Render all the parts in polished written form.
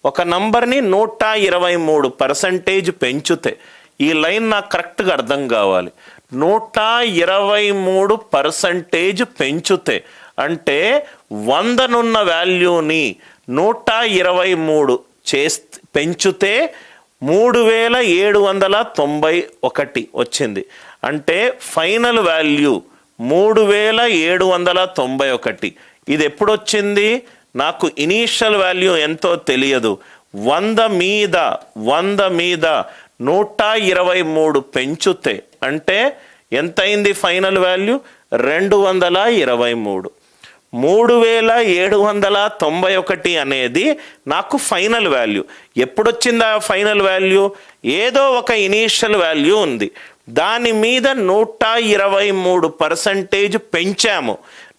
ఒక నంబర్ని 123% పెంచుతే, ఈ లైన్ నాకు కరెక్ట్గా అర్థం కావాలి, 123% పెంచుతే అంటే 100నున్న వాల్యూని 123 పెంచుతే 3791 వచ్చింది. అంటే ఫైనల్ వాల్యూ 3791. ఇది ఎప్పుడు వచ్చింది? నాకు ఇనీషియల్ వాల్యూ ఎంతో తెలియదు. 100 మీద 123 పెంచుతే అంటే ఎంత అయింది ఫైనల్ వాల్యూ? 223. 3791 అనేది నాకు ఫైనల్ వాల్యూ. ఎప్పుడొచ్చింది ఆ ఫైనల్ వాల్యూ? ఏదో ఒక ఇనీషియల్ వాల్యూ ఉంది, దాని మీద 123% పెంచాము.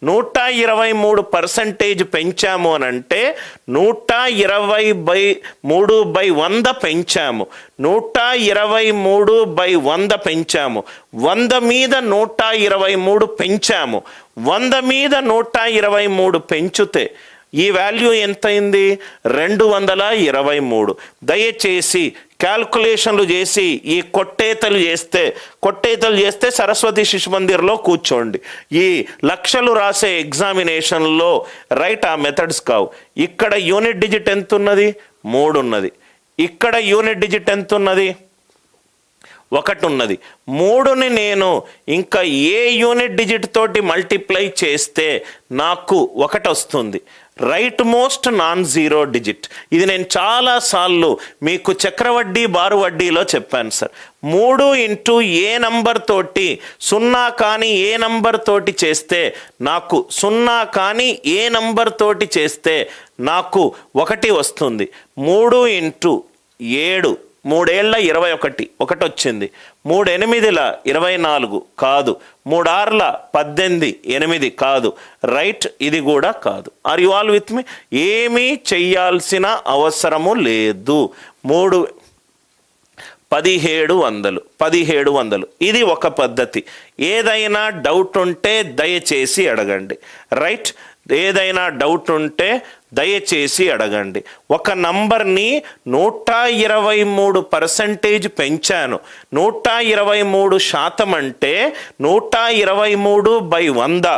123% పెంచాము అని అంటే 120/3/100 పెంచాము. 123/100 పెంచాము. 100 మీద 123 పెంచాము. 100 మీద 123 పెంచుతే ఈ వాల్యూ ఎంతైంది? 223. దయచేసి క్యాల్కులేషన్లు చేసి ఈ కొట్టేతలు చేస్తే సరస్వతి శిశు మందిర్లో కూర్చోండి. ఈ లక్షలు రాసే ఎగ్జామినేషన్లో రైట్ ఆ మెథడ్స్ కావు. ఇక్కడ యూనిట్ డిజిట్ ఎంత ఉన్నది? 3 ఉన్నది. ఇక్కడ యూనిట్ డిజిట్ ఎంత ఉన్నది? 1 ఉన్నది. 3ని నేను ఇంకా ఏ యూనిట్ డిజిట్ తోటి మల్టిప్లై చేస్తే నాకు 1 వస్తుంది. Right most non zero digit. ఇది నేను చాలాసార్లు మీకు చక్రవడ్డీ బారు వడ్డీలో చెప్పాను సార్. 3 ఇంటూ ఏ నంబర్ తోటి 0 కానీ ఏ నంబర్ తోటి చేస్తే నాకు 0 కానీ ఏ నంబర్ తోటి చేస్తే నాకు 1 వస్తుంది. 3 ఇంటూ 7 3 ఏళ్ళ 21 1 వచ్చింది. 3 8ల 24 కాదు. 3 6ల 18 8 కాదు. రైట్, ఇది కూడా కాదు. ఆర్ యు ఆల్ విత్ మీ? ఏమీ చెయ్యాల్సిన అవసరము లేదు. 1700 ఇది ఒక పద్ధతి. ఏదైనా డౌట్ ఉంటే దయచేసి అడగండి. రైట్, ఏదైనా డౌట్ ఉంటే దయచేసి అడగండి. ఒక నంబర్ని 123% పెంచాను. 123% అంటే 123/100.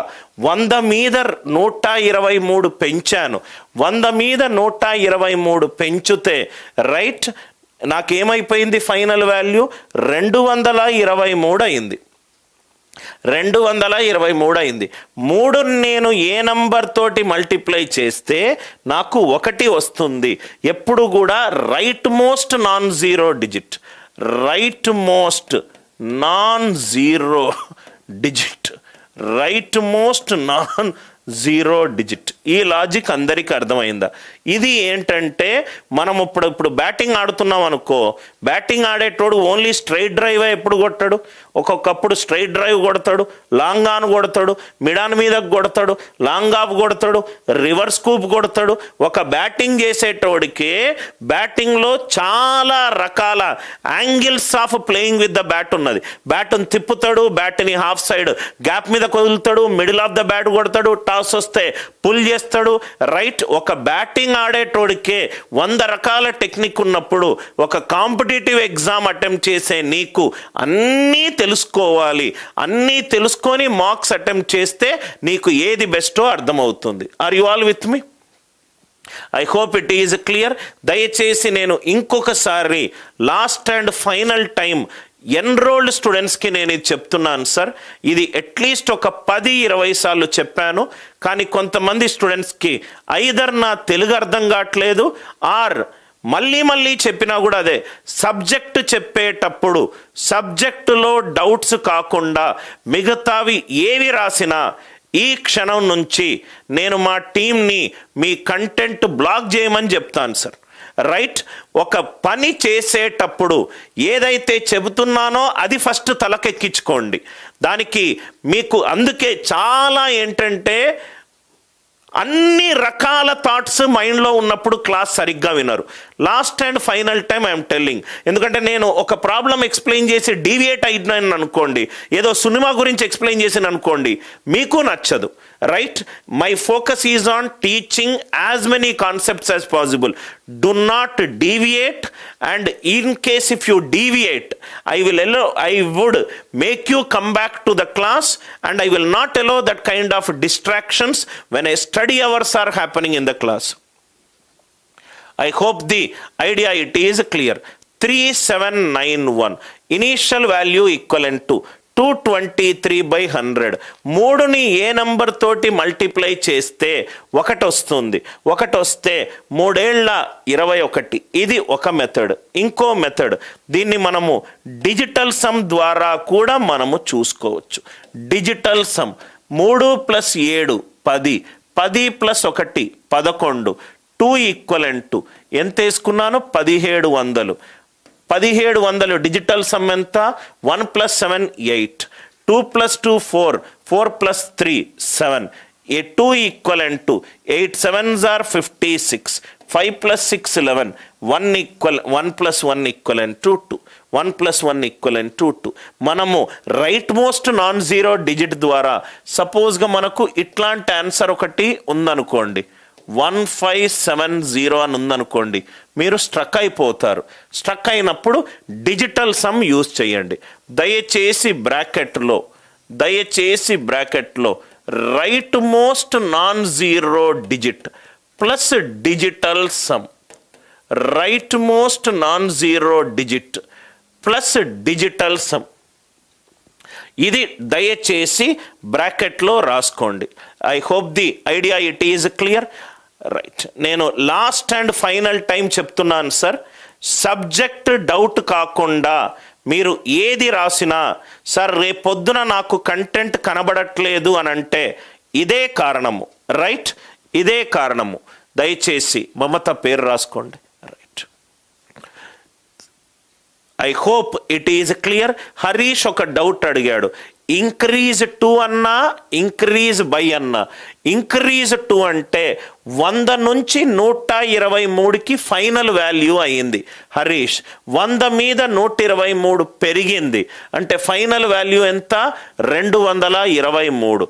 100 మీద 123 పెంచాను. 100 మీద 123 పెంచుతే రైట్ నాకేమైపోయింది? ఫైనల్ వాల్యూ 223 అయింది. 223 అయింది. 3 నేను ఏ నంబర్ తోటి మల్టిప్లై చేస్తే నాకు 1 వస్తుంది. ఎప్పుడు కూడా right most non zero digit. Right most non zero digit. Right most non zero digit. ఈ లాజిక్ అందరికీ అర్థమైందా? ఇది ఏంటంటే మనం ఇప్పుడు బ్యాటింగ్ ఆడుతున్నాం అనుకో, బ్యాటింగ్ ఆడేటోడు ఓన్లీ స్ట్రైట్ డ్రైవే ఎప్పుడు కొట్టాడు? ఒక్కొక్కప్పుడు స్ట్రైట్ డ్రైవ్ కొడతాడు, లాంగ్ ఆన్ కొడతాడు, మిడాన్ మీద కొడతాడు, లాంగ్ ఆఫ్ కొడతాడు, రివర్స్ స్కూప్ కొడతాడు. ఒక బ్యాటింగ్ చేసేటోడికి బ్యాటింగ్లో చాలా రకాల angles of playing with the bat ఉన్నది. బ్యాట్ని తిప్పుతాడు, బ్యాట్ని హాఫ్ సైడ్ గ్యాప్ మీద కొదులుతాడు, మిడిల్ ఆఫ్ ద బ్యాట్ కొడతాడు, టాస్ వస్తే పుల్ చేస్తాడు. రైట్, ఒక బ్యాటింగ్ ఆడేటోడికే 100 రకాల టెక్నిక్ ఉన్నప్పుడు ఒక కాంపిటేటివ్ ఎగ్జామ్ అటెంప్ట్ చేసే నీకు అన్నీ తెలుసుకోవాలి. అన్నీ తెలుసుకొని మార్క్స్ అటెంప్ట్ చేస్తే నీకు ఏది బెస్టో అర్థమవుతుంది. Are you all with me? I hope it is clear. దయచేసి నేను ఇంకొకసారి last and final time enrolled స్టూడెంట్స్కి నేను ఇది చెప్తున్నాను సార్. ఇది అట్లీస్ట్ ఒక 10-20 సార్లు చెప్పాను. కానీ కొంతమంది స్టూడెంట్స్కి ఐదర్ నా తెలుగు అర్థం కావట్లేదు ఆర్ మళ్ళీ చెప్పినా కూడా అదే సబ్జెక్టు చెప్పేటప్పుడు సబ్జెక్టులో డౌట్స్ కాకుండా మిగతావి ఏవి రాసినా ఈ క్షణం నుంచి నేను మా టీంని మీ కంటెంట్ బ్లాక్ చేయమని చెప్తాను సార్. రైట్, ఒక పని చేసేటప్పుడు ఏదైతే చెబుతున్నానో అది ఫస్ట్ తలకెక్కించుకోండి. దానికి మీకు అందుకే చాలా ఏంటంటే అన్ని రకాల థాట్స్ మైండ్లో ఉన్నప్పుడు క్లాస్ సరిగ్గా వినరు. Last and final time I'm telling. ఎందుకంటే నేను ఒక ప్రాబ్లం ఎక్స్ప్లెయిన్ చేసి డీవియేట్ అయినాను అనుకోండి, ఏదో సినిమా గురించి ఎక్స్ప్లెయిన్ చేసాను అనుకోండి, మీకు నచ్చదు. Right, my focus is on teaching as many concepts as possible. do not deviate, and in case if you deviate, I would make you come back to the class, and I will not allow that kind of distractions when a study hours are happening in the class. I hope the idea it is clear. 3791 initial value equivalent to 223/100. 3ని ఏ number తోటి multiply చేస్తే 1 వస్తుంది. 1 వస్తే 3 ఏళ్ల 21. ఇది ఒక method. ఇంకో మెథడ్, దీన్ని మనము డిజిటల్ సమ్ ద్వారా కూడా మనము చూసుకోవచ్చు. డిజిటల్ సమ్ 3 + 7 10, 10 + 1 11, 2 ఈక్వలెంట్ టు ఎంత వేసుకున్నాను 1700. 1700 డిజిటల్ సమ్ ఎంత 1 + 7 8, 2 + 2 4, 4 + 3 7, 2 equivalent to 8 7s are 56, 5 + 6 11, 1 + 1 equivalent to 2, 1 + 1 equivalent to 2. మనము right most non zero digit ద్వారా సపోజ్గా మనకు ఇట్లాంటి ఆన్సర్ ఒకటి ఉందనుకోండి, 1570 అని ఉందనుకోండి, మీరు స్ట్రక్ అయిపోతారు. స్ట్రక్ అయినప్పుడు డిజిటల్ సమ్ యూజ్ చేయండి. దయచేసి బ్రాకెట్లో right most non zero digit plus digital sum, right most non zero digit plus digital sum, ఇది దయచేసి బ్రాకెట్లో రాసుకోండి. I hope the idea it is clear. Right, నేను లాస్ట్ అండ్ ఫైనల్ టైం చెప్తున్నాను sir, subject doubt కాకుండా మీరు ఏది రాసినా సార్ రేపొద్దున నాకు కంటెంట్ కనబడట్లేదు అని అంటే ఇదే కారణము. రైట్, ఇదే కారణము. దయచేసి మమత పేరు రాసుకోండి. Right, I hope it is clear. Harish ఒక డౌట్ అడిగాడు, ఇంక్రీజ్ 2 అన్నా ఇంక్రీజ్ బై అన్నా. ఇంక్రీజ్ 2 అంటే 100 నుంచి 123కి ఫైనల్ వాల్యూ అయ్యింది హరీష్. 100 మీద 123 పెరిగింది అంటే ఫైనల్ వాల్యూ ఎంత 223.